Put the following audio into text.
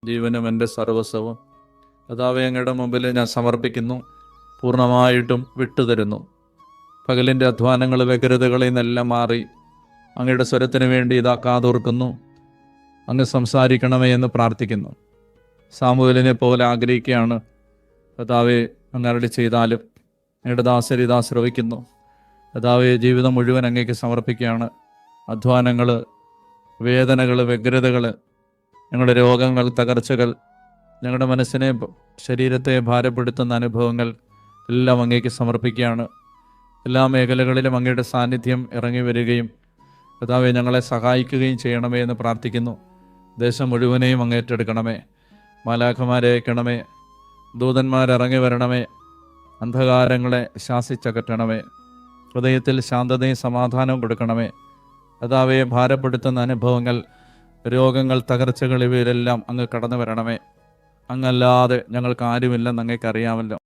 ജീവനും എൻ്റെ സർവസ്വവും കർത്താവേ അങ്ങയുടെ മുമ്പിൽ ഞാൻ സമർപ്പിക്കുന്നു, പൂർണ്ണമായിട്ടും വിട്ടുതരുന്നു. പകലിൻ്റെ അധ്വാനങ്ങൾ വ്യഗ്രതകളിൽ നിന്നെല്ലാം മാറി അങ്ങയുടെ സ്വരത്തിന് വേണ്ടി ഇതാ കാതോർക്കുന്നു. അങ്ങ് സംസാരിക്കണമേ എന്ന് പ്രാർത്ഥിക്കുന്നു. സാമുവേലിനെ പോലെ ആഗ്രഹിക്കുകയാണ് കർത്താവേ, അങ്ങ് അരുളി ചെയ്താലും അങ്ങയുടെ ദാസർ ഇതാ ശ്രവിക്കുന്നു. കർത്താവേ, ജീവിതം മുഴുവൻ അങ്ങേക്ക് സമർപ്പിക്കുകയാണ്. അധ്വാനങ്ങൾ, വേദനകൾ, വ്യഗ്രതകൾ, ഞങ്ങളുടെ രോഗങ്ങൾ, തകർച്ചകൾ, ഞങ്ങളുടെ മനസ്സിനെ, ശരീരത്തെ ഭാരപ്പെടുത്തുന്ന അനുഭവങ്ങൾ എല്ലാം അങ്ങേക്ക് സമർപ്പിക്കുകയാണ്. എല്ലാ മേഖലകളിലും അങ്ങയുടെ സാന്നിധ്യം ഇറങ്ങി വരികയും കർത്താവേ ഞങ്ങളെ സഹായിക്കുകയും ചെയ്യണമേ എന്ന് പ്രാർത്ഥിക്കുന്നു. ദേശം മുഴുവനെയും അങ്ങേറ്റെടുക്കണമേ. മാലാഖമാരെ അയക്കണമേ. ദൂതന്മാരിറങ്ങി വരണമേ. അന്ധകാരങ്ങളെ ശാസിച്ചകറ്റണമേ. ഹൃദയത്തിൽ ശാന്തതയും സമാധാനവും കൊടുക്കണമേ. കർത്താവേ, ഭാരപ്പെടുത്തുന്ന അനുഭവങ്ങൾ, രോഗങ്ങൾ, തകർച്ചകൾ ഇവയിലെല്ലാം അങ്ങ് കടന്നു വരണമേ. അങ്ങല്ലാതെ ഞങ്ങൾക്ക് ആരുമില്ലെന്ന് അങ്ങേക്കറിയാമല്ലോ.